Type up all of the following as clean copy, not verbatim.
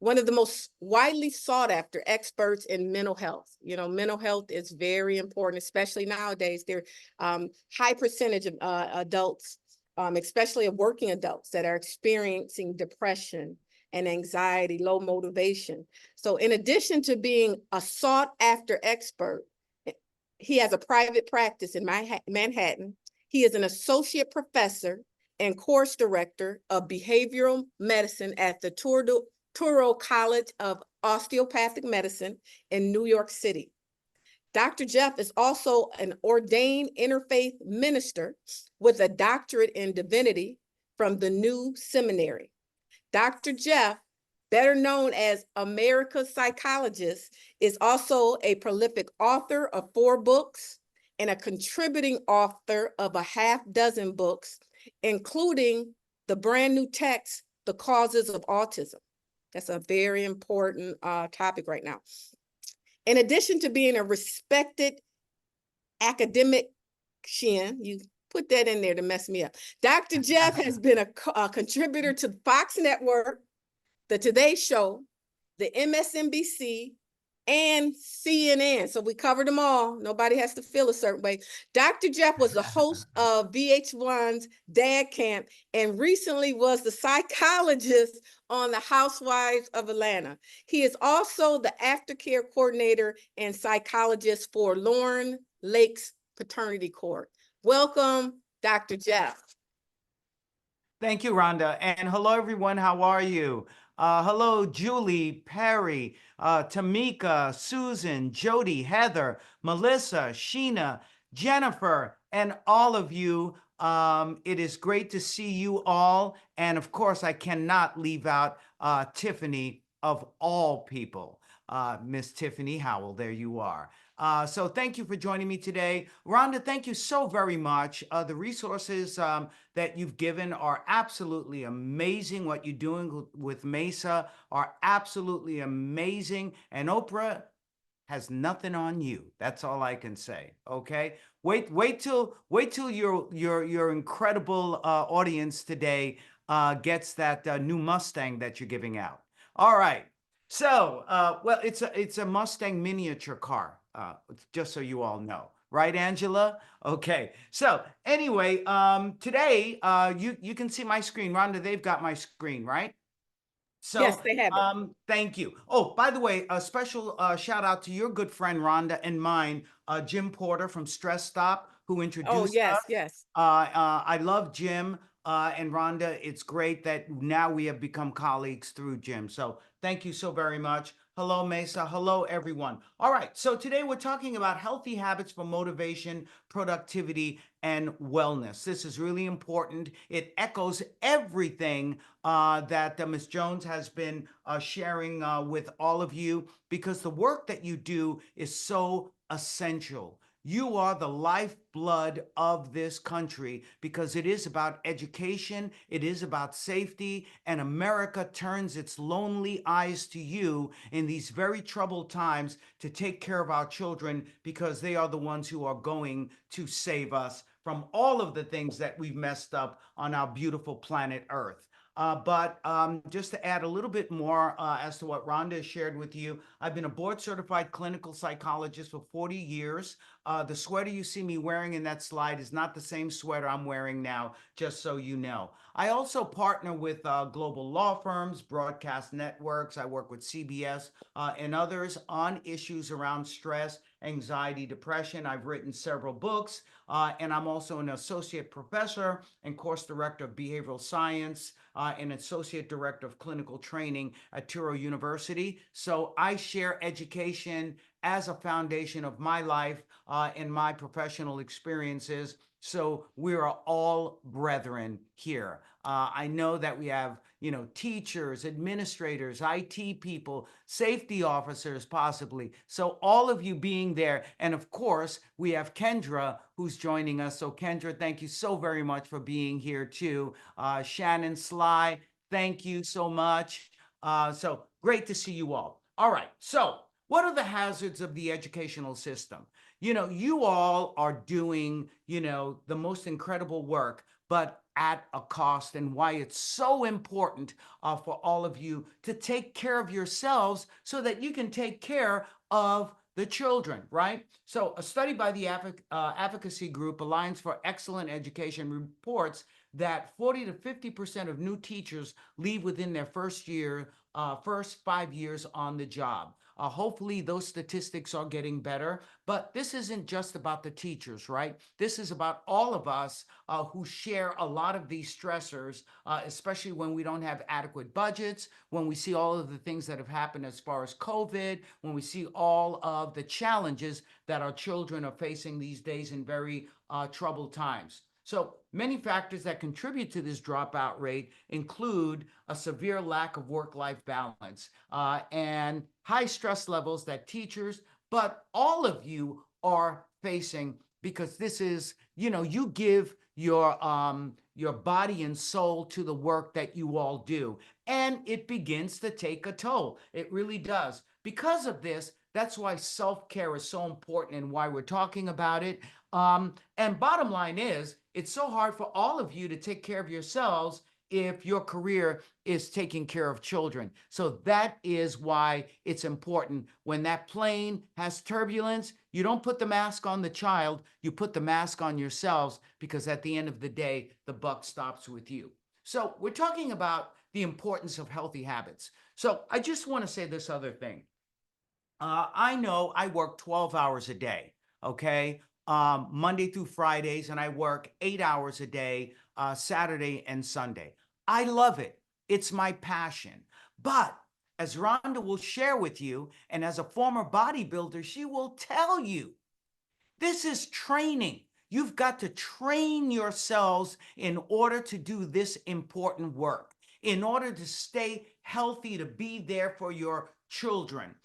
one of the most widely sought after experts in mental health. You know, mental health is very important, especially nowadays. There high percentage of adults, especially of working adults, that are experiencing depression and anxiety, low motivation. So in addition to being a sought after expert, he has a private practice in Manhattan. He is an associate professor and course director of behavioral medicine at the Touro College of Osteopathic Medicine in New York City. Dr. Jeff is also an ordained interfaith minister with a doctorate in divinity from the New Seminary. Dr. Jeff, better known as America's Psychologist, is also a prolific author of 4 books and a contributing author of a half dozen books, including the brand new text, The Causes of Autism. That's a very important topic right now. In addition to being a respected academician, you put that in there to mess me up. Dr. Jeff has been a contributor to Fox Network, the Today Show, the MSNBC, and CNN. So we covered them all. Nobody has to feel a certain way. Dr. Jeff was the host of VH1's Dad Camp and recently was the psychologist on the Housewives of Atlanta. He is also the aftercare coordinator and psychologist for Lauren Lake's Paternity Court. Welcome, Dr. Jeff. Thank you, Rhonda. And hello, everyone. How are you? Hello, Julie, Perry, Tamika, Susan, Jody, Heather, Melissa, Sheena, Jennifer, and all of you. It is great to see you all. And of course, I cannot leave out Tiffany, of all people. Miss Tiffany Howell, there you are. So thank you for joining me today. Rhonda, thank you so very much. The resources that you've given are absolutely amazing. What you're doing with MESSA are absolutely amazing. And Oprah has nothing on you. That's all I can say. Okay. Wait till your incredible audience today gets that new Mustang that you're giving out. All right. So, well, it's a Mustang miniature car, just so you all know. Right, Angela? Okay. So anyway, today, you can see my screen. Rhonda, they've got my screen, right? So, Yes, they have it. Thank you. Oh, by the way, a special shout out to your good friend Rhonda and mine, Jim Porter from Stress Stop, who introduced us. Yes. I love Jim and Rhonda. It's great that now we have become colleagues through Jim. So thank you so very much. Hello, MESSA. Hello, everyone. All right. So today we're talking about healthy habits for motivation, productivity, and wellness. This is really important. It echoes everything that Ms. Jones has been sharing with all of you, because the work that you do is so essential. You are the lifeblood of this country, because it is about education, it is about safety, and America turns its lonely eyes to you in these very troubled times to take care of our children, because they are the ones who are going to save us from all of the things that we've messed up on our beautiful planet Earth. But just to add a little bit more as to what Rhonda shared with you, I've been a board-certified clinical psychologist for 40 years. The sweater you see me wearing in that slide is not the same sweater I'm wearing now, just so you know. I also partner with global law firms, broadcast networks. I work with CBS and others on issues around stress, anxiety, depression. I've written several books, and I'm also an associate professor and course director of behavioral science and associate director of clinical training at Touro University. So I share education as a foundation of my life and my professional experiences. So we are all brethren here. I know that we have, teachers, administrators, IT people, safety officers, possibly. So all of you being there. And of course, we have Kendra who's joining us. So Kendra, thank you so very much for being here too. Shannon, Sly, thank you so much. So great to see you all. All right. So what are the hazards of the educational system? You all are doing, the most incredible work, but at a cost, and why it's so important for all of you to take care of yourselves so that you can take care of the children, right? So a study by the advocacy group Alliance for Excellent Education reports that 40 to 50% of new teachers leave within their first 5 years on the job. Hopefully those statistics are getting better, but this isn't just about the teachers, right? This is about all of us who share a lot of these stressors, especially when we don't have adequate budgets, when we see all of the things that have happened as far as COVID, when we see all of the challenges that our children are facing these days in very troubled times. So many factors that contribute to this dropout rate include a severe lack of work-life balance and high stress levels that teachers, but all of you are facing, because this is, you give your body and soul to the work that you all do, and it begins to take a toll. It really does. Because of this, that's why self-care is so important and why we're talking about it. And bottom line is, it's so hard for all of you to take care of yourselves if your career is taking care of children. So that is why it's important. When that plane has turbulence, you don't put the mask on the child, you put the mask on yourselves, because at the end of the day, the buck stops with you. So we're talking about the importance of healthy habits. So I just want to say this other thing. I know I work 12 hours a day, okay? Monday through Fridays, and I work 8 hours a day, Saturday and Sunday. I love it. It's my passion. But as Rhonda will share with you, and as a former bodybuilder, she will tell you, this is training. You've got to train yourselves in order to do this important work, in order to stay healthy, to be there for your children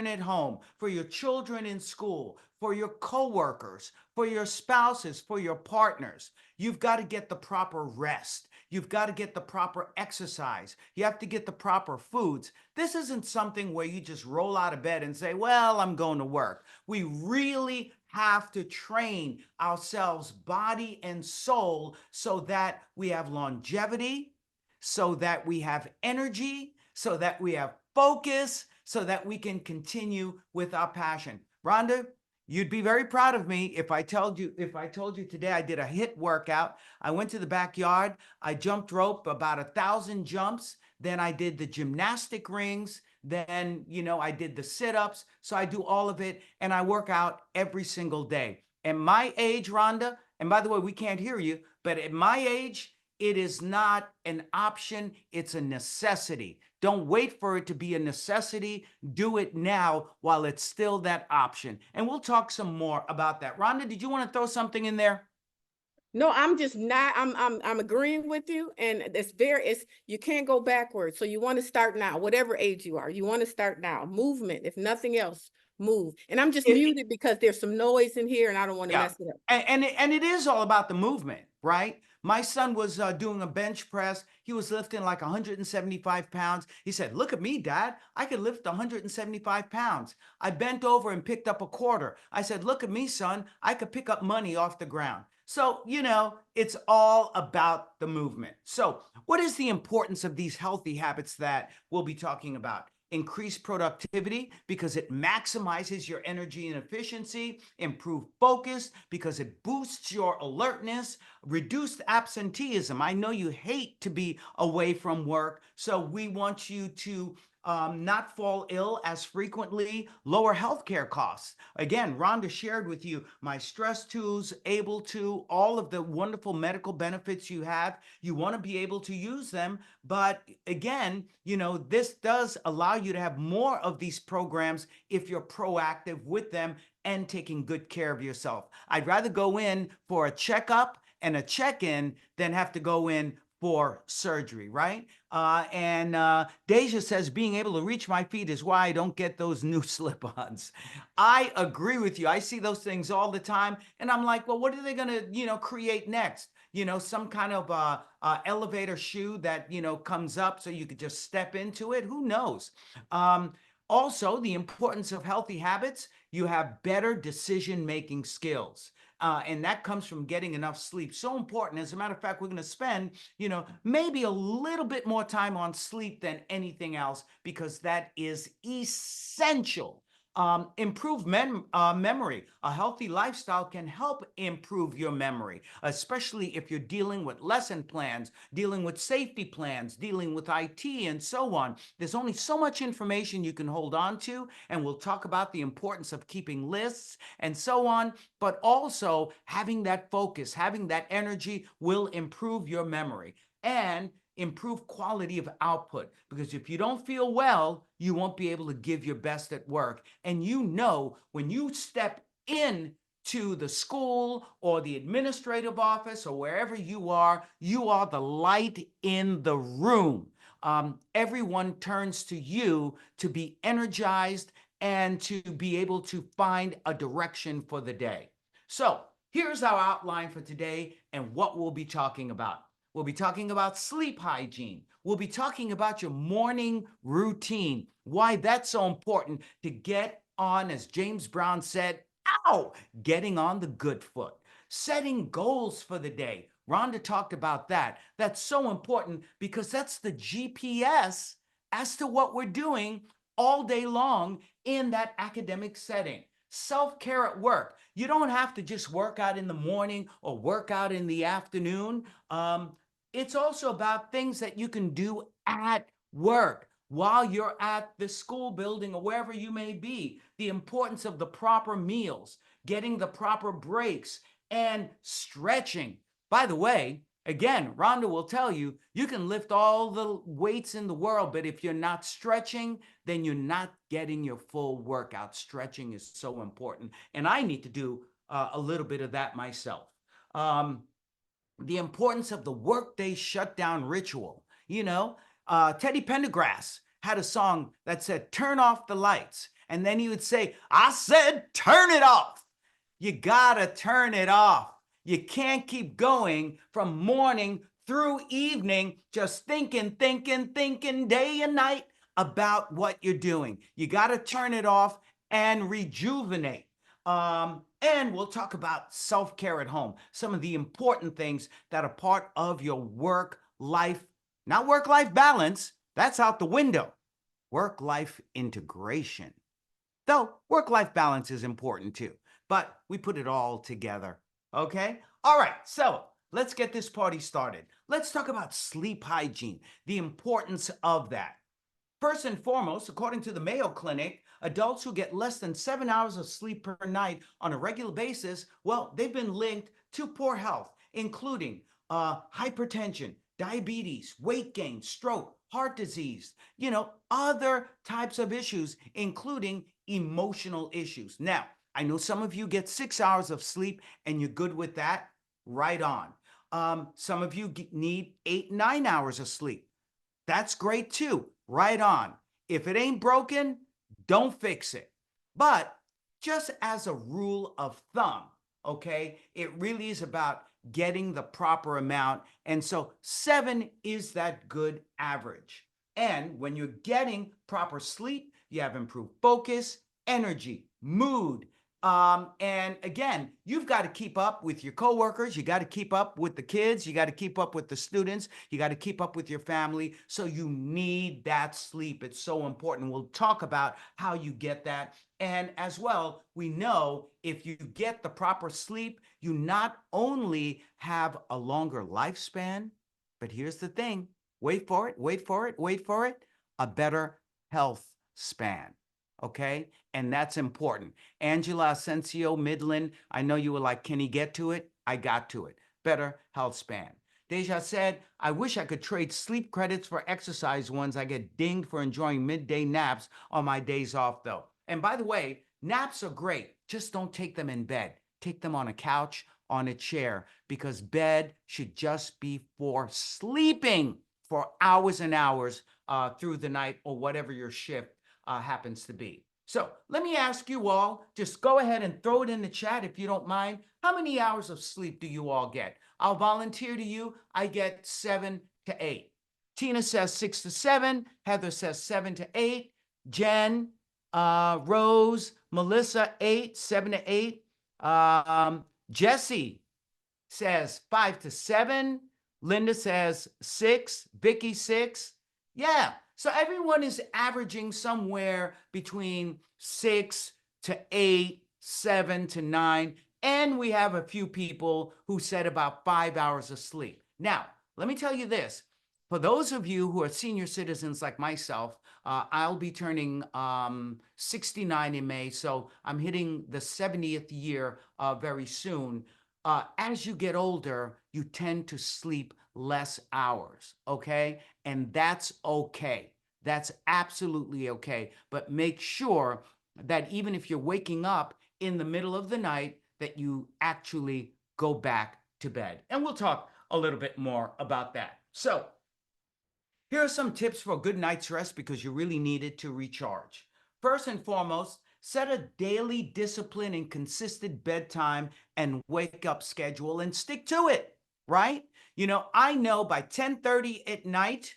at home, for your children in school, for your coworkers, for your spouses, for your partners. You've got to get the proper rest. You've got to get the proper exercise. You have to get the proper foods. This isn't something where you just roll out of bed and say, well, I'm going to work. We really have to train ourselves, body and soul, so that we have longevity, so that we have energy, so that we have focus, so that we can continue with our passion. Rhonda, you'd be very proud of me if I told you today I did a HIIT workout. I went to the backyard, I jumped rope about 1,000 jumps, then I did the gymnastic rings, then I did the sit-ups. So I do all of it, and I work out every single day. At my age, Rhonda, and by the way, we can't hear you, but at my age, it is not an option, it's a necessity. Don't wait for it to be a necessity. Do it now while it's still that option. And we'll talk some more about that. Rhonda, did you want to throw something in there? No, I'm just not, I'm agreeing with you. And it's you can't go backwards. So you want to start now, whatever age you are, you want to start now. Movement, if nothing else, move. And I'm just muted because there's some noise in here and I don't want to Yeah, mess it up. and it is all about the movement, right? My son was doing a bench press. He was lifting like 175 pounds. He said, "Look at me, Dad. I could lift 175 pounds." I bent over and picked up a quarter. I said, "Look at me, son. I could pick up money off the ground." So, it's all about the movement. So, what is the importance of these healthy habits that we'll be talking about? Increase productivity because it maximizes your energy and efficiency, improve focus because it boosts your alertness, reduce absenteeism. I know you hate to be away from work, so we want you to not fall ill as frequently, lower healthcare costs. Again, Rhonda shared with you my stress tools, able to, all of the wonderful medical benefits you have. You want to be able to use them. But again, this does allow you to have more of these programs if you're proactive with them and taking good care of yourself. I'd rather go in for a checkup and a check-in than have to go in for surgery, right? And Deja says, being able to reach my feet is why I don't get those new slip-ons. I agree with you. I see those things all the time. And I'm like, well, what are they going to, create next? Some kind of elevator shoe that, comes up so you could just step into it. Who knows? Also, the importance of healthy habits, you have better decision-making skills. And that comes from getting enough sleep. So important. As a matter of fact, we're going to spend, maybe a little bit more time on sleep than anything else, because that is essential. Improve memory. A healthy lifestyle can help improve your memory, especially if you're dealing with lesson plans, dealing with safety plans, dealing with IT, and so on. There's only so much information you can hold on to, and we'll talk about the importance of keeping lists and so on, but also having that focus, having that energy will improve your memory and improve quality of output, because if you don't feel well, you won't be able to give your best at work. And when you step in to the school or the administrative office or wherever you are the light in the room. Everyone turns to you to be energized and to be able to find a direction for the day. So here's our outline for today and what we'll be talking about. We'll be talking about sleep hygiene. We'll be talking about your morning routine, why that's so important to get on, as James Brown said, getting on the good foot. Setting goals for the day. Rhonda talked about that. That's so important because that's the GPS as to what we're doing all day long in that academic setting. Self-care at work. You don't have to just work out in the morning or work out in the afternoon. It's also about things that you can do at work while you're at the school building or wherever you may be. The importance of the proper meals, getting the proper breaks, and stretching. By the way, again, Rhonda will tell you, you can lift all the weights in the world, but if you're not stretching, then you're not getting your full workout. Stretching is so important. And I need to do a little bit of that myself. The importance of the workday shutdown ritual. Teddy Pendergrass had a song that said, "Turn off the lights." And then he would say, "I said, turn it off." You gotta turn it off. You can't keep going from morning through evening, just thinking day and night about what you're doing. You gotta turn it off and rejuvenate. And we'll talk about self-care at home, some of the important things that are part of your work-life, not work-life balance, that's out the window, work-life integration. Though work-life balance is important too, but we put it all together, okay? All right, so let's get this party started. Let's talk about sleep hygiene, the importance of that. First and foremost, according to the Mayo Clinic, adults who get less than 7 hours of sleep per night on a regular basis, well, they've been linked to poor health, including hypertension, diabetes, weight gain, stroke, heart disease, other types of issues, including emotional issues. Now, I know some of you get 6 hours of sleep and you're good with that. Right on. Some of you need 8, 9 hours of sleep. That's great too. Right on. If it ain't broken, don't fix it. But just as a rule of thumb, okay, it really is about getting the proper amount. And so 7 is that good average. And when you're getting proper sleep, you have improved focus, energy, mood. And again, you've got to keep up with your coworkers. You got to keep up with the kids. You got to keep up with the students. You got to keep up with your family. So you need that sleep. It's so important. We'll talk about how you get that. And as well, we know if you get the proper sleep, you not only have a longer lifespan, but here's the thing. Wait for it. A better health span. Okay? And that's important. Angela Asensio Midland, I know you were like, can he get to it? I got to it. Better health span. Deja said, I wish I could trade sleep credits for exercise ones. I get dinged for enjoying midday naps on my days off, though. And by the way, naps are great. Just don't take them in bed. Take them on a couch, on a chair, because bed should just be for sleeping for hours and hours through the night or whatever your shift happens to be. So let me ask you all, just go ahead and throw it in the chat if you don't mind. How many hours of sleep do you all get? I'll volunteer to you. I get 7 to 8. Tina says 6 to 7. Heather says 7 to 8. Jen, Rose, Melissa, 8, 7 to 8. Jesse says 5 to 7. Linda says 6. Vicky 6. Yeah. So everyone is averaging somewhere between 6 to 8, 7 to 9. And we have a few people who said about 5 hours of sleep. Now, let me tell you this. For those of you who are senior citizens like myself, I'll be turning 69 in May. So I'm hitting the 70th year very soon. As you get older, you tend to sleep less hours, okay? And that's okay. That's absolutely okay. But make sure that even if you're waking up in the middle of the night, that you actually go back to bed. And we'll talk a little bit more about that. So, here are some tips for a good night's rest because you really need it to recharge. First and foremost, set a daily discipline and consistent bedtime and wake up schedule and stick to it, right? I know by 10:30 at night,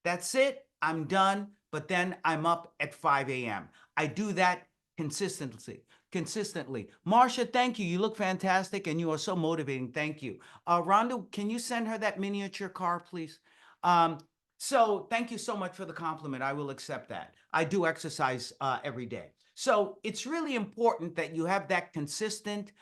that's it, I'm done, but then I'm up at 5 a.m. I do that consistently. Consistently. Marcia, thank you. You look fantastic and you are so motivating. Thank you. Rhonda, can you send her that miniature car, please? Um, so thank you so much for the compliment. I will accept that. I do exercise every day. So it's really important that you have that consistent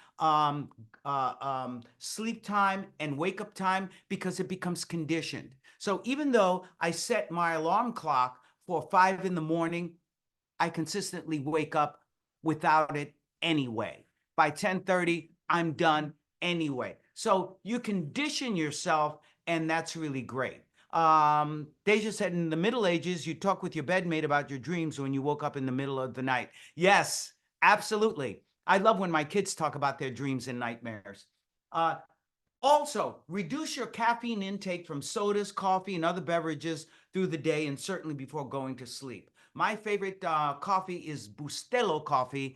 sleep time and wake up time because it becomes conditioned. So even though I set my alarm clock for 5 in the morning, I consistently wake up without it anyway. By 10:30, I'm done anyway. So you condition yourself, and that's really great. Deja said in the Middle Ages, you talk with your bedmate about your dreams when you woke up in the middle of the night. Yes, absolutely. I love when my kids talk about their dreams and nightmares. Also, reduce your caffeine intake from sodas, coffee, and other beverages through the day and certainly before going to sleep. My favorite coffee is Bustelo coffee.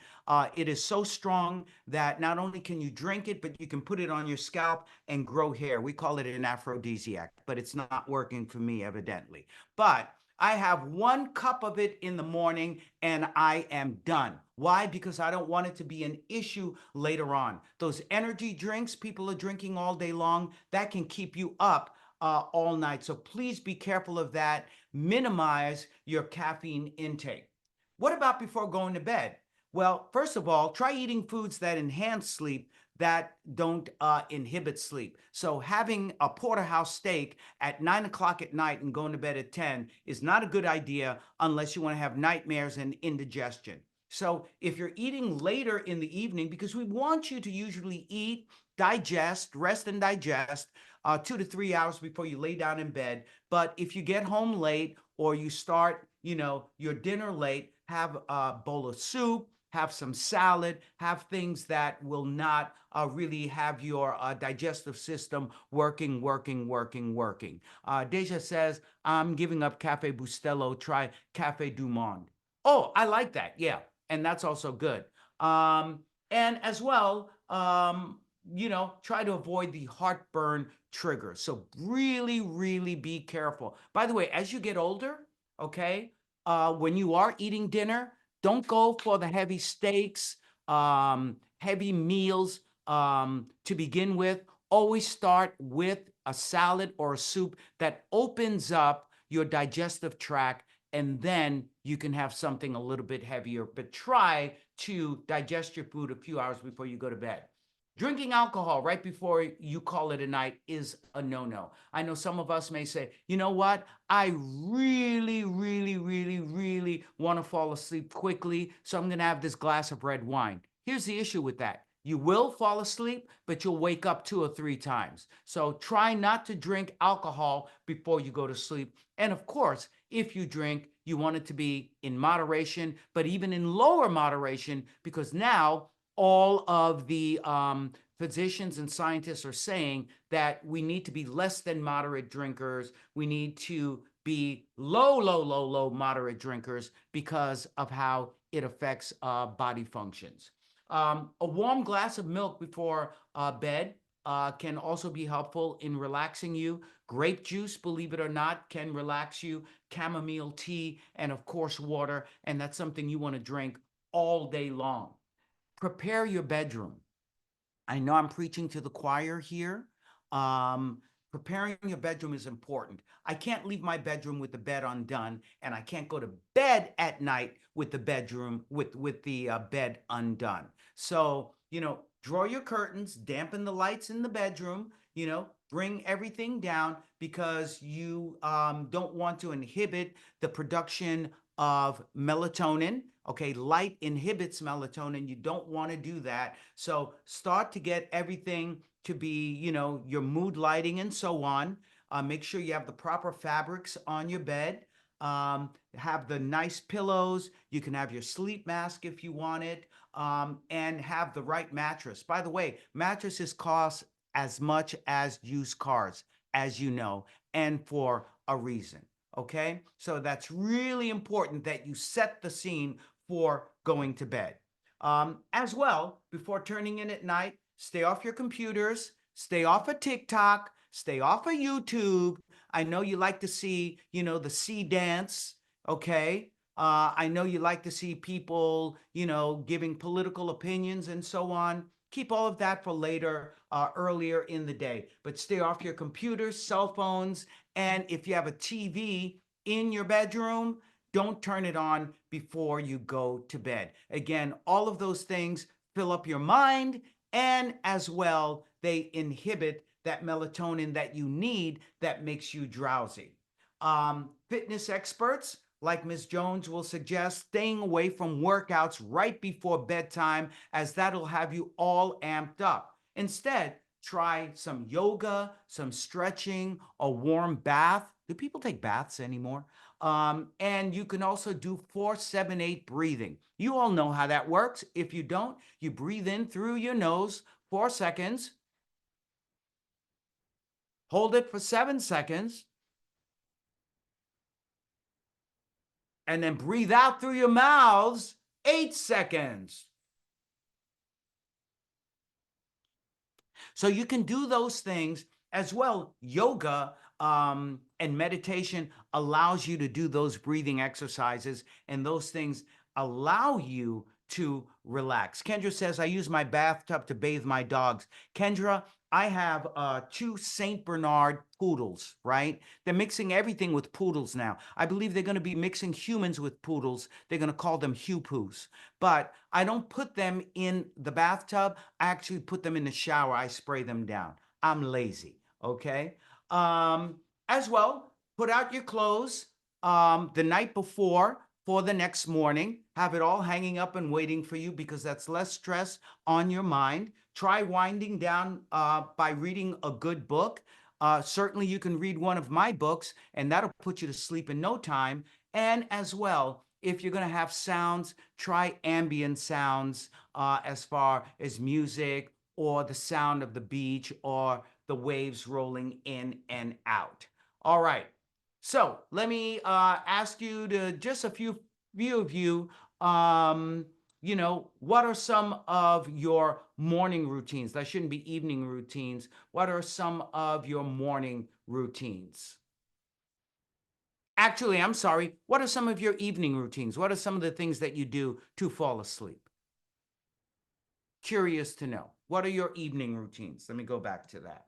It is so strong that not only can you drink it, but you can put it on your scalp and grow hair. We call it an aphrodisiac, but it's not working for me, evidently. But I have 1 cup of it in the morning and I am done. Why? Because I don't want it to be an issue later on. Those energy drinks people are drinking all day long, that can keep you up all night. So please be careful of that. Minimize your caffeine intake. What about before going to bed? Well, first of all, try eating foods that enhance sleep that don't inhibit sleep. So having a porterhouse steak at 9 o'clock at night and going to bed at 10 is not a good idea unless you want to have nightmares and indigestion. So if you're eating later in the evening, because we want you to usually eat, digest, rest and digest 2 to 3 hours before you lay down in bed. But if you get home late or you start, your dinner late, have a bowl of soup, have some salad, have things that will not really have your digestive system working. Deja says, I'm giving up Cafe Bustelo, try Cafe Du Monde. Oh, I like that. Yeah. And that's also good. And as well, try to avoid the heartburn trigger. So really, really be careful. By the way, as you get older, okay, when you are eating dinner, don't go for the heavy steaks, heavy meals to begin with. Always start with a salad or a soup that opens up your digestive tract, and then you can have something a little bit heavier. But try to digest your food a few hours before you go to bed. Drinking alcohol right before you call it a night is a no-no. I know some of us may say, you know what? I really, really, really, really want to fall asleep quickly, so I'm going to have this glass of red wine. Here's the issue with that. You will fall asleep, but you'll wake up 2 or 3 times. So try not to drink alcohol before you go to sleep. And of course, if you drink, you want it to be in moderation, but even in lower moderation, because now all of the physicians and scientists are saying that we need to be less than moderate drinkers. We need to be low moderate drinkers because of how it affects body functions. A warm glass of milk before bed can also be helpful in relaxing you. Grape juice, believe it or not, can relax you. Chamomile tea, and of course water, and that's something you want to drink all day long. Prepare your bedroom. I know I'm preaching to the choir here. Um, Preparing your bedroom is important. I can't leave my bedroom with the bed undone, and I can't go to bed at night with the bedroom with the bed undone. So, draw your curtains, dampen the lights in the bedroom. Bring everything down because you don't want to inhibit the production of melatonin. Okay, light inhibits melatonin. You don't want to do that. So start to get everything to be, your mood lighting and so on. Make sure you have the proper fabrics on your bed. Have the nice pillows. You can have your sleep mask if you want it, and have the right mattress. By the way, mattresses cost as much as used cars, as you know, and for a reason. Okay, so that's really important that you set the scene for going to bed. As well, before turning in at night, stay off your computers, stay off of TikTok, stay off of YouTube. I know you like to see, the sea dance, okay? I know you like to see people, giving political opinions and so on. Keep all of that for later, earlier in the day. But stay off your computers, cell phones, and if you have a TV in your bedroom, don't turn it on before you go to bed. Again, all of those things fill up your mind, and as well, they inhibit that melatonin that you need that makes you drowsy. Fitness experts like Ms. Jones will suggest staying away from workouts right before bedtime, as that'll have you all amped up. Instead, try some yoga, some stretching, a warm bath. Do people take baths anymore? And you can also do 4-7-8 breathing. You all know how that works. If you don't, you breathe in through your nose 4 seconds, hold it for 7 seconds, and then breathe out through your mouths 8 seconds. So you can do those things as well. Yoga and meditation allows you to do those breathing exercises, and those things allow you to relax. Kendra says, I use my bathtub to bathe my dogs. Kendra, I have 2 St. Bernard poodles, right? They're mixing everything with poodles now. I believe they're going to be mixing humans with poodles. They're going to call them Hue-Poos. But I don't put them in the bathtub. I actually put them in the shower. I spray them down. I'm lazy, okay? As well, put out your clothes the night before for the next morning. Have it all hanging up and waiting for you, because that's less stress on your mind. Try winding down by reading a good book. Certainly, you can read one of my books, and that'll put you to sleep in no time. And as well, if you're going to have sounds, try ambient sounds, as far as music or the sound of the beach or the waves rolling in and out. All right. So let me ask you to just a few of you, what are some of your morning routines? That shouldn't be evening routines. What are some of your morning routines? Actually, I'm sorry. What are some of your evening routines? What are some of the things that you do to fall asleep? Curious to know. What are your evening routines? Let me go back to that.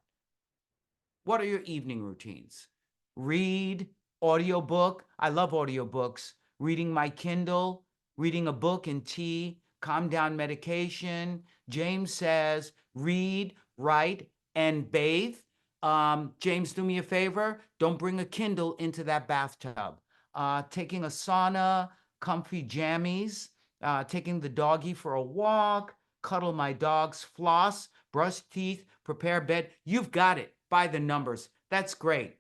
What are your evening routines? Read, audiobook. I love audiobooks. Reading my Kindle, reading a book and tea, calm down medication. James says, read, write, and bathe. James, do me a favor. Don't bring a Kindle into that bathtub. Taking a sauna, comfy jammies, taking the doggy for a walk, cuddle my dogs, floss, brush teeth, prepare bed. You've got it by the numbers. That's great,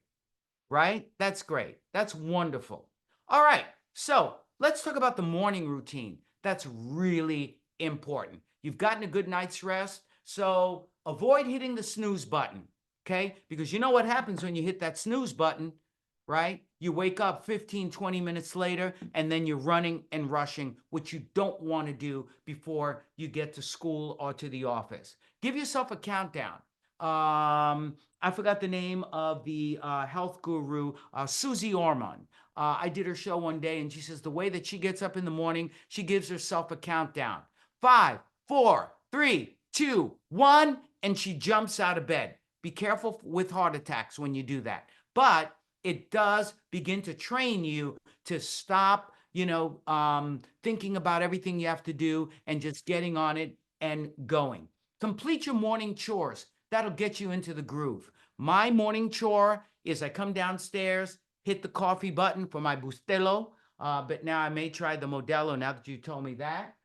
right? That's great. That's wonderful. All right. So let's talk about the morning routine. That's really important. You've gotten a good night's rest. So avoid hitting the snooze button, okay? Because you know what happens when you hit that snooze button, right? You wake up 15, 20 minutes later, and then you're running and rushing, which you don't want to do before you get to school or to the office. Give yourself a countdown. I forgot the name of the health guru, Susie Orman. I did her show one day, and she says the way that she gets up in the morning, she gives herself a countdown. 5, 4, 3, 2, 1, and she jumps out of bed. Be careful with heart attacks when you do that. But it does begin to train you to stop, thinking about everything you have to do and just getting on it and going. Complete your morning chores. That'll get you into the groove. My morning chore is I come downstairs, hit the coffee button for my Bustelo, but now I may try the Modelo now that you told me that.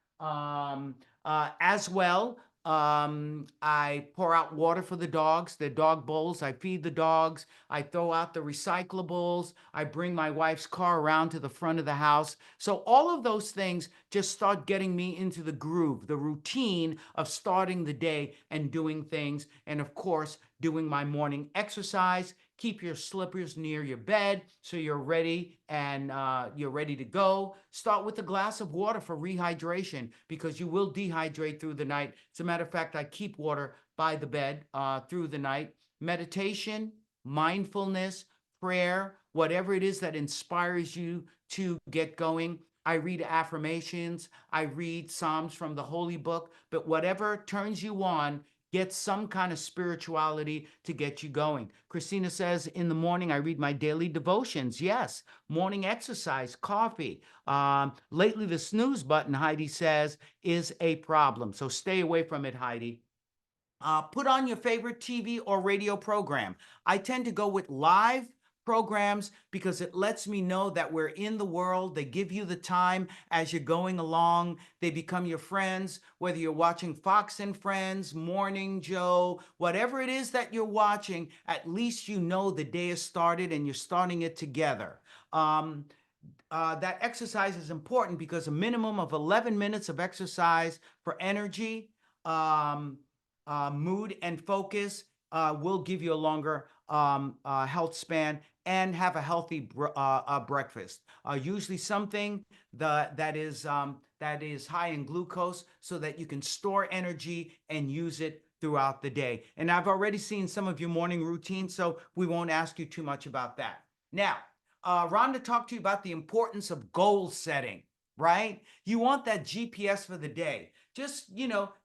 As well, I pour out water for the dogs, the dog bowls. I feed the dogs. I throw out the recyclables. I bring my wife's car around to the front of the house. So all of those things just start getting me into the groove, the routine of starting the day and doing things. And of course, doing my morning exercise. Keep your slippers near your bed so you're ready and you're ready to go. Start with a glass of water for rehydration because you will dehydrate through the night. As a matter of fact, I keep water by the bed through the night. Meditation, mindfulness, prayer, whatever it is that inspires you to get going. I read affirmations. I read Psalms from the Holy Book. But whatever turns you on, get some kind of spirituality to get you going. Christina says, in the morning, I read my daily devotions. Yes. Morning exercise, coffee. Lately, the snooze button, Heidi says, is a problem. So stay away from it, Heidi. Put on your favorite TV or radio program. I tend to go with live programs because it lets me know that we're in the world. They give you the time as you're going along. They become your friends, whether you're watching Fox and Friends, Morning Joe, whatever it is that you're watching, at least you know the day has started and you're starting it together. That exercise is important because a minimum of 11 minutes of exercise for energy, mood, and focus will give you a longer health span and have a healthy breakfast. Usually something that is high in glucose so that you can store energy and use it throughout the day. And I've already seen some of your morning routines, so we won't ask you too much about that. Now, Rhonda talked to you about the importance of goal setting, right? You want that GPS for the day. Just,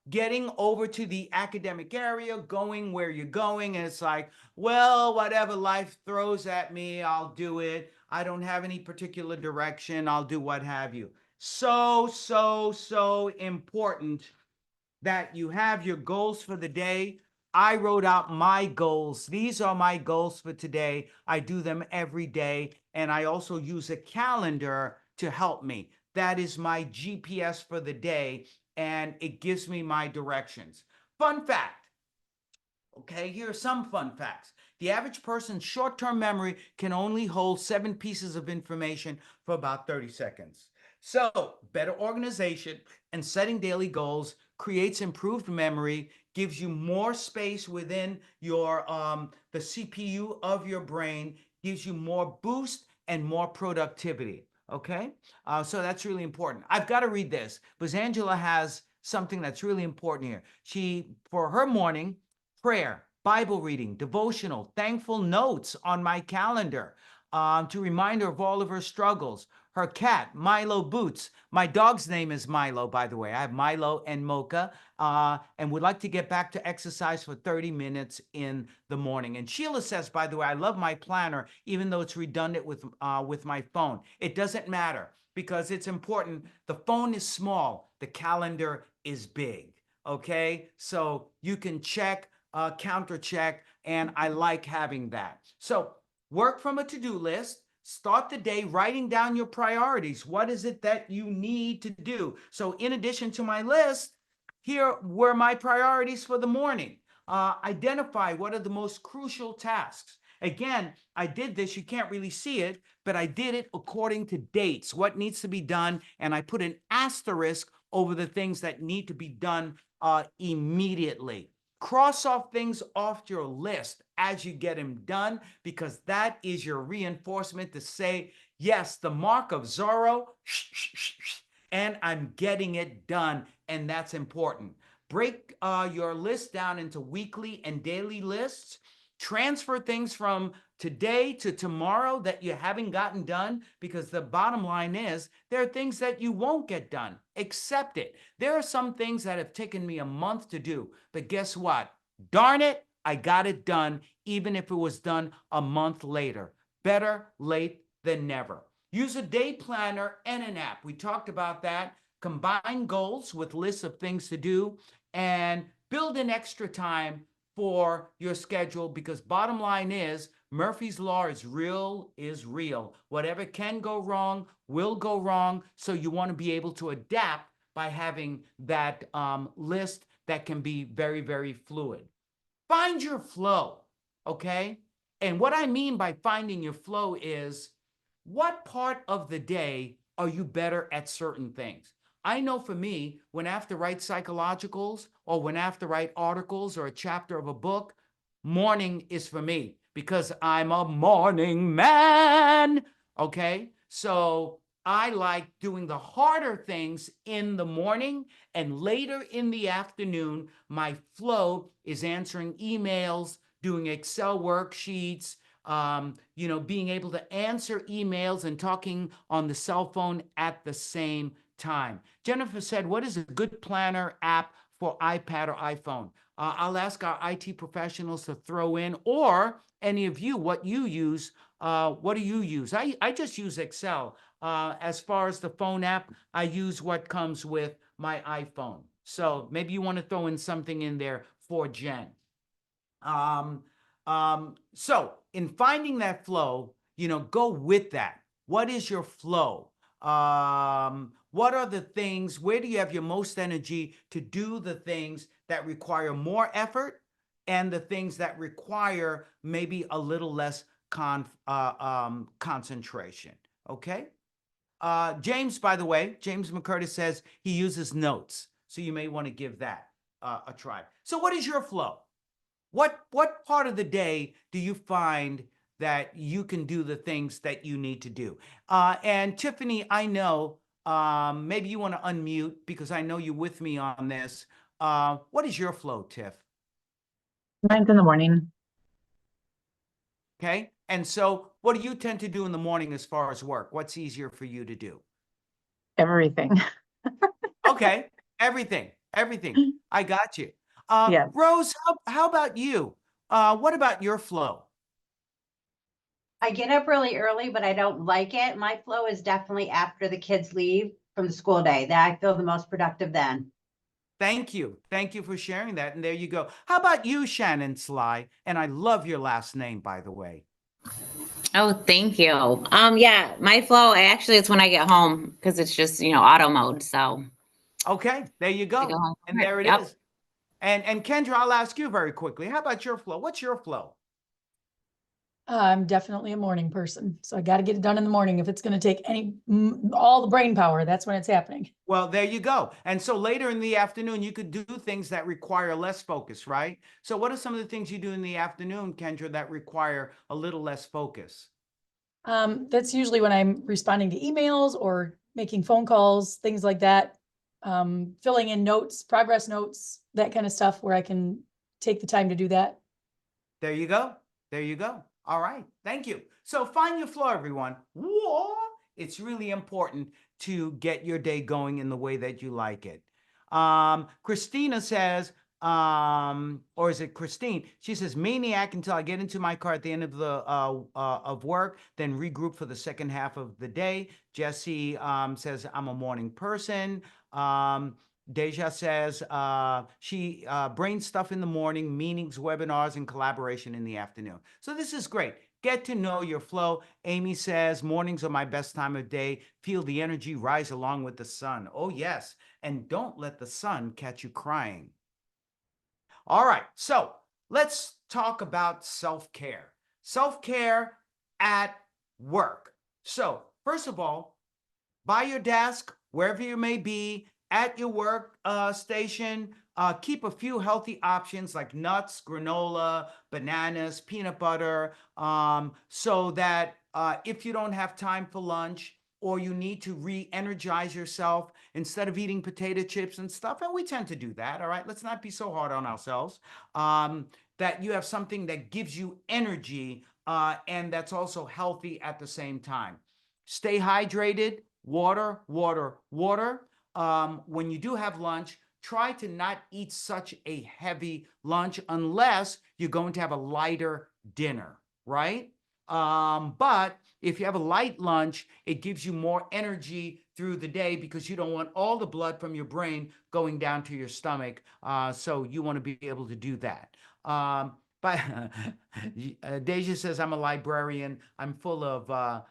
getting over to the academic area, going where you're going, and it's like, well, whatever life throws at me, I'll do it. I don't have any particular direction. I'll do what have you. So, so, so important that you have your goals for the day. I wrote out my goals. These are my goals for today. I do them every day. And I also use a calendar to help me. That is my GPS for the day, and it gives me my directions. Fun fact. Okay, here are some fun facts. The average person's short-term memory can only hold 7 pieces of information for about 30 seconds. So, better organization and setting daily goals creates improved memory, gives you more space within your the CPU of your brain, gives you more boost and more productivity. Okay, so that's really important. I've got to read this because Angela has something that's really important here. For her morning, prayer, Bible reading, devotional, thankful notes on my calendar to remind her of all of her struggles. Her cat, Milo Boots. My dog's name is Milo, by the way. I have Milo and Mocha, and would like to get back to exercise for 30 minutes in the morning. And Sheila says, by the way, I love my planner, even though it's redundant with my phone. It doesn't matter because it's important. The phone is small. The calendar is big. Okay? So you can check, counter check, and I like having that. So work from a to-do list. Start the day writing down your priorities. What is it that you need to do? So in addition to my list, here were my priorities for the morning. Identify what are the most crucial tasks. Again, I did this, you can't really see it, but I did it according to dates, what needs to be done, and I put an asterisk over the things that need to be done immediately. Cross off things off your list as you get them done, because that is your reinforcement to say, yes, the mark of Zorro, and I'm getting it done, and that's important. Break your list down into weekly and daily lists. Transfer things from today to tomorrow that you haven't gotten done, because the bottom line is there are things that you won't get done. Accept it. There are some things that have taken me a month to do, but guess what? Darn it, I got it done, even if it was done a month later. Better late than never. Use a day planner and an app. We talked about that. Combine goals with lists of things to do and build in extra time for your schedule, because bottom line is Murphy's Law is real, is real. Whatever can go wrong will go wrong. So you want to be able to adapt by having that list that can be very, very fluid. Find your flow, okay? And what I mean by finding your flow is, what part of the day are you better at certain things? I know for me, when I have to write psychologicals or when I have to write articles or a chapter of a book, morning is for me because I'm a morning man, okay? So I like doing the harder things in the morning, and later in the afternoon, my flow is answering emails, doing Excel worksheets, being able to answer emails and talking on the cell phone at the same time. Jennifer said, what is a good planner app for iPad or iPhone? I'll ask our IT professionals to throw in, or any of you, what you use. What do you use? I just use Excel. As far as the phone app, I use what comes with my iPhone. So maybe you want to throw in something in there for Jen. So in finding that flow, go with that. What is your flow? What are the things, where do you have your most energy to do the things that require more effort and the things that require maybe a little less concentration? Okay. James, by the way, James McCurtis says he uses notes. So you may want to give that a try. So what is your flow? What part of the day do you find that you can do the things that you need to do? And Tiffany, I know maybe you want to unmute because I know you're with me on this. What is your flow, Tiff? Mine's in the morning. Okay. And so what do you tend to do in the morning as far as work? What's easier for you to do? Everything. Okay. Everything. I got you. Yeah. Rose, how about you? What about your flow? I get up really early, but I don't like it. My flow is definitely after the kids leave from the school day, that I feel the most productive then. Thank you. Thank you for sharing that. And there you go. How about you, Shannon Sly? And I love your last name, by the way. Oh, thank you. Yeah, my flow actually it's when I get home because it's just, auto mode. So Okay, there you I go. go home. And there it Yep. is. And Kendra, I'll ask you very quickly. How about your flow? What's your flow? I'm definitely a morning person, so I got to get it done in the morning. If it's going to take all the brain power, that's when it's happening. Well, there you go. And so later in the afternoon, you could do things that require less focus, right? So what are some of the things you do in the afternoon, Kendra, that require a little less focus? That's usually when I'm responding to emails or making phone calls, things like that. Filling in notes, progress notes, that kind of stuff where I can take the time to do that. There you go. There you go. All right. Thank you. So find your flow, everyone. Whoa. It's really important to get your day going in the way that you like it. Christina says, or is it Christine? She says, maniac until I get into my car at the end of the of work, then regroup for the second half of the day. Jesse says, I'm a morning person. Deja says she brains stuff in the morning, meetings, webinars, and collaboration in the afternoon. So this is great. Get to know your flow. Amy says, mornings are my best time of day. Feel the energy rise along with the sun. Oh, yes. And don't let the sun catch you crying. All right. So let's talk about self-care. Self-care at work. So first of all, by your desk, wherever you may be, at your work station, keep a few healthy options like nuts, granola, bananas, peanut butter, so that if you don't have time for lunch or you need to re-energize yourself, instead of eating potato chips and stuff, and we tend to do that, all right? Let's not be so hard on ourselves. that you have something that gives you energy and that's also healthy at the same time. Stay hydrated, water, water, water. When you do have lunch, try to not eat such a heavy lunch unless you're going to have a lighter dinner, right? But if you have a light lunch, it gives you more energy through the day because you don't want all the blood from your brain going down to your stomach. So you want to be able to do that. But Deja says, I'm a librarian. I'm full of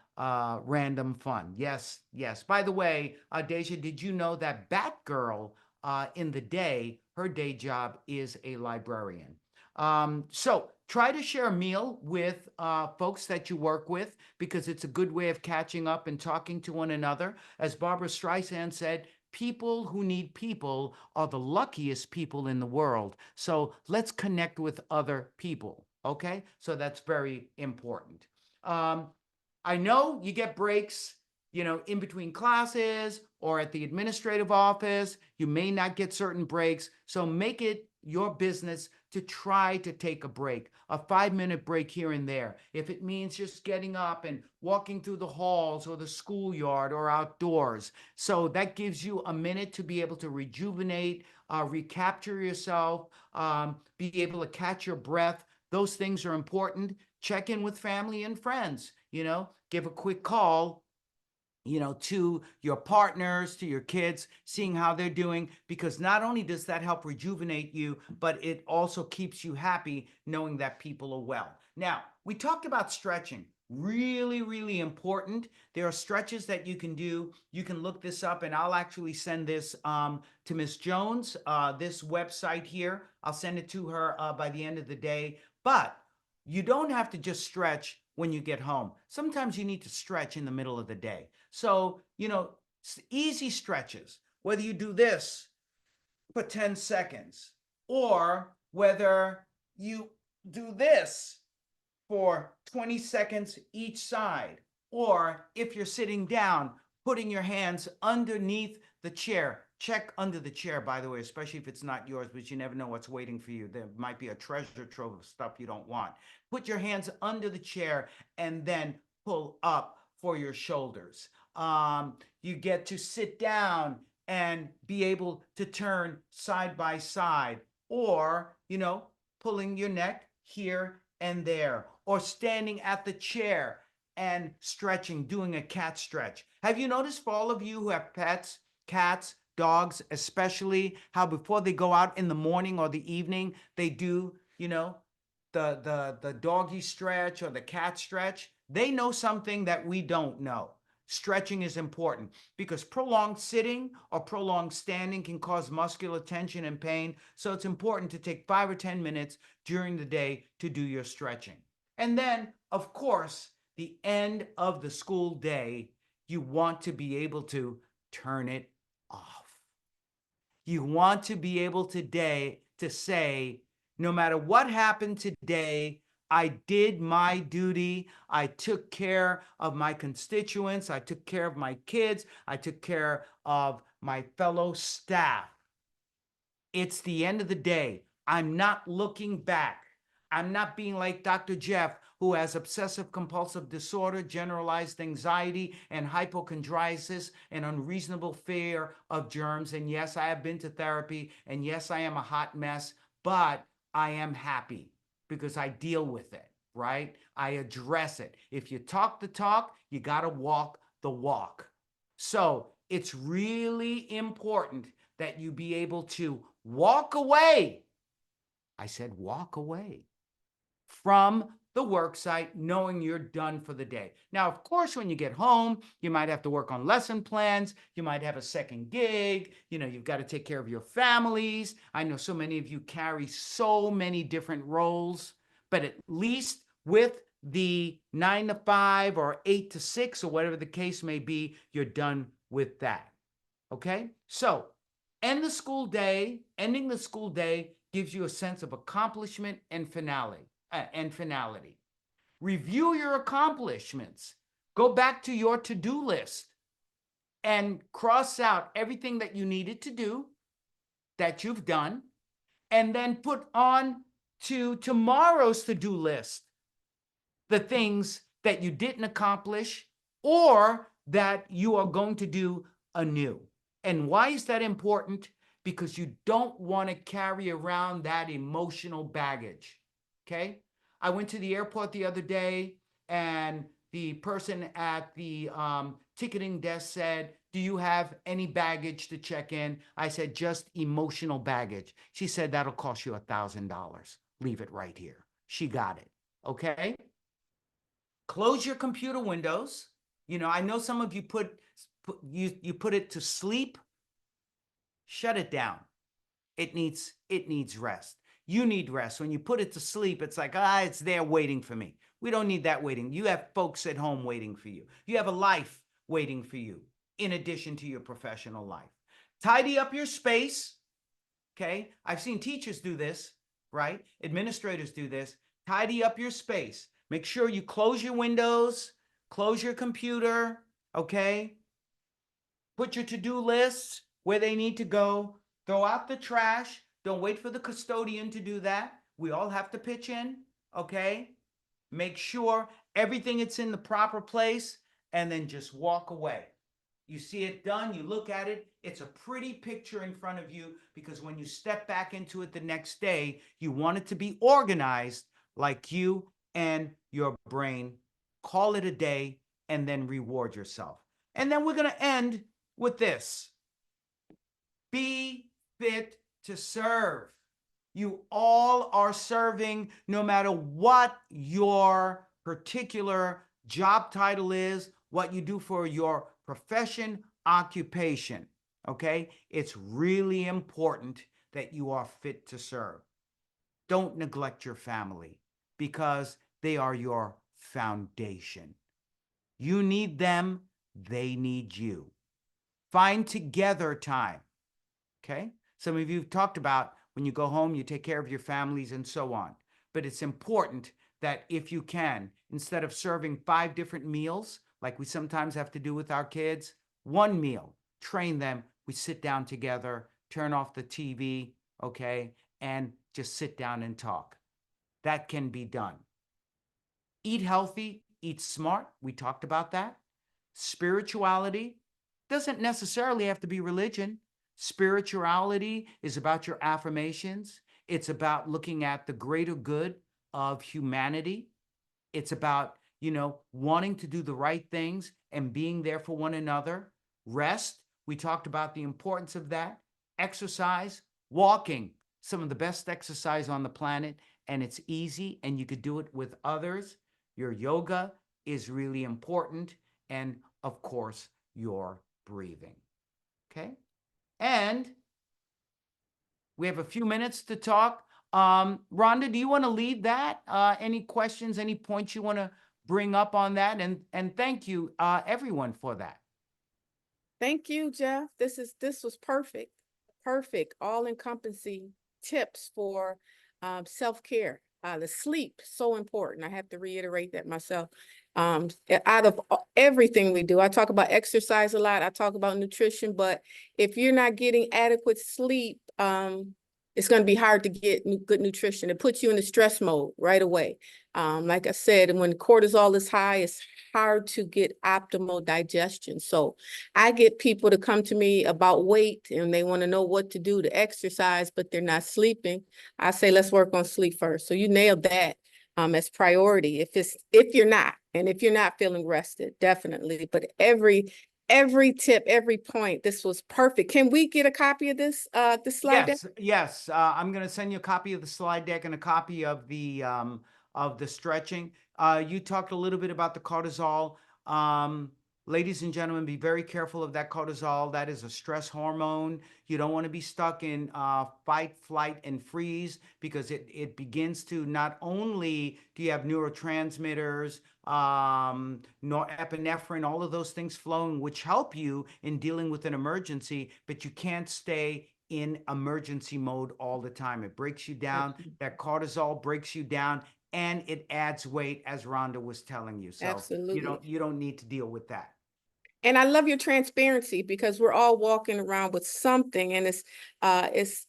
random fun. Yes, yes. By the way, Deja, did you know that Batgirl in the day, her day job is a librarian? So try to share a meal with folks that you work with because it's a good way of catching up and talking to one another. As Barbara Streisand said, people who need people are the luckiest people in the world. So let's connect with other people. Okay, so that's very important. I know you get breaks, in between classes or at the administrative office. You may not get certain breaks. So make it your business to try to take a break, a 5-minute break here and there. If it means just getting up and walking through the halls or the schoolyard or outdoors. So that gives you a minute to be able to rejuvenate, recapture yourself, be able to catch your breath. Those things are important. Check in with family and friends, give a quick call, to your partners, to your kids, seeing how they're doing, because not only does that help rejuvenate you, but it also keeps you happy knowing that people are well. Now, we talked about stretching. Really, really important. There are stretches that you can do. You can look this up, and I'll actually send this to Miss Jones, this website here. I'll send it to her by the end of the day. But you don't have to just stretch when you get home. Sometimes you need to stretch in the middle of the day. So, easy stretches, whether you do this for 10 seconds or whether you do this for 20 seconds each side, or if you're sitting down, putting your hands underneath the chair. Check under the chair, by the way, especially if it's not yours, because you never know what's waiting for you. There might be a treasure trove of stuff you don't want. Put your hands under the chair and then pull up for your shoulders. You get to sit down and be able to turn side by side, or, pulling your neck here and there, or standing at the chair and stretching, doing a cat stretch. Have you noticed, for all of you who have pets, cats, dogs especially, how before they go out in the morning or the evening, they do, the doggy stretch or the cat stretch? They know something that we don't know. Stretching is important because prolonged sitting or prolonged standing can cause muscular tension and pain. So it's important to take 5 or 10 minutes during the day to do your stretching. And then, of course, the end of the school day, you want to be able to turn it off. You want to be able today to say, no matter what happened today, I did my duty. I took care of my constituents. I took care of my kids. I took care of my fellow staff. It's the end of the day. I'm not looking back. I'm not being like Dr. Jeff, who has obsessive compulsive disorder, generalized anxiety, and hypochondriasis, and unreasonable fear of germs. And yes, I have been to therapy. And yes, I am a hot mess, but I am happy because I deal with it, right? I address it. If you talk the talk, you got to walk the walk. So it's really important that you be able to walk away. I said walk away from the work site knowing you're done for the day. Now, of course, when you get home, you might have to work on lesson plans. You might have a second gig. You've got to take care of your families. I know so many of you carry so many different roles, but at least with the 9 to 5 or 8 to 6 or whatever the case may be, you're done with that. Okay? So, ending the school day gives you a sense of accomplishment and finality. Review your accomplishments. Go back to your to-do list and cross out everything that you needed to do that you've done, and then put on to tomorrow's to-do list the things that you didn't accomplish or that you are going to do anew. And why is that important? Because you don't want to carry around that emotional baggage. Okay? I went to the airport the other day, and the person at the ticketing desk said, "Do you have any baggage to check in?" I said, "Just emotional baggage." She said, "That'll cost you $1,000. Leave it right here." She got it. Okay? Close your computer windows. You know, I know some of you put it to sleep. Shut it down. It needs rest. You need rest. When you put it to sleep, it's like, it's there waiting for me. We don't need that waiting. You have folks at home waiting for you. You have a life waiting for you in addition to your professional life. Tidy up your space. Okay? I've seen teachers do this, right? Administrators do this. Tidy up your space. Make sure you close your windows, close your computer, okay? Put your to-do lists where they need to go. Throw out the trash. Don't wait for the custodian to do that. We all have to pitch in, okay? Make sure everything is in the proper place, and then just walk away. You see it done, you look at it, it's a pretty picture in front of you, because when you step back into it the next day, you want it to be organized like you and your brain. Call it a day and then reward yourself. And then we're going to end with this. Be fit to serve. You all are serving, no matter what your particular job title is, what you do for your profession, occupation, okay? It's really important that you are fit to serve. Don't neglect your family, because they are your foundation. You need them, they need you. Find together time, okay? Some of you have talked about when you go home, you take care of your families and so on. But it's important that if you can, instead of serving 5 different meals, like we sometimes have to do with our kids, 1 meal, train them. We sit down together, turn off the TV, okay, and just sit down and talk. That can be done. Eat healthy, eat smart. We talked about that. Spirituality doesn't necessarily have to be religion. Spirituality is about your affirmations. It's about looking at the greater good of humanity. It's about, wanting to do the right things and being there for one another. Rest, we talked about the importance of that. Exercise, walking, some of the best exercise on the planet, and it's easy, and you could do it with others. Your yoga is really important, and of course, your breathing. Okay? And we have a few minutes to talk. Rhonda, do you want to lead that? Any questions, any points you want to bring up on that? And thank you, everyone, for that. Thank you, Jeff. This was perfect. Perfect, all-encompassing tips for self-care. The sleep, so important. I have to reiterate that myself. Out of everything we do, I talk about exercise a lot. I talk about nutrition, but if you're not getting adequate sleep, it's going to be hard to get good nutrition. It puts you in the stress mode right away. Like I said, when cortisol is high, it's hard to get optimal digestion. So I get people to come to me about weight, and they want to know what to do to exercise, but they're not sleeping. I say, let's work on sleep first. So you nailed that as priority. If you're not feeling rested, definitely. But every tip, every point, this was perfect. Can we get a copy of this slide deck? Yes. I'm going to send you a copy of the slide deck and a copy of the stretching. You talked a little bit about the cortisol. Ladies and gentlemen, be very careful of that cortisol. That is a stress hormone. You don't want to be stuck in fight, flight, and freeze, because it begins to, not only do you have neurotransmitters, norepinephrine, all of those things flowing, which help you in dealing with an emergency, but you can't stay in emergency mode all the time. It breaks you down. That cortisol breaks you down, and it adds weight, as Rhonda was telling you. So Absolutely. you don't need to deal with that. And I love your transparency, because we're all walking around with something, and it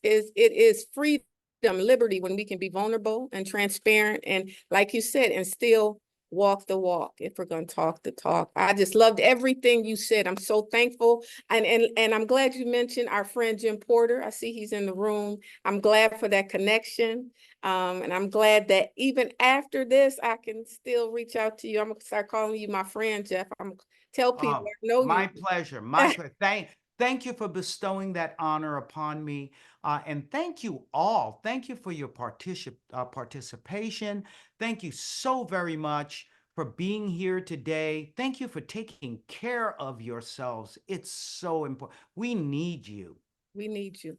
is freedom liberty, when we can be vulnerable and transparent and, like you said, and still walk the walk if we're going to talk the talk. I just loved everything you said. I'm so thankful. And I'm glad you mentioned our friend Jim Porter. I see he's in the room. I'm glad for that connection. And I'm glad that even after this, I can still reach out to you. I'm going to start calling you my friend, Jeff. I'm going to tell people I know My you. pleasure. My pleasure. Thank you for bestowing that honor upon me. And thank you all. Thank you for your participation. Thank you so very much for being here today. Thank you for taking care of yourselves. It's so important. We need you. We need you.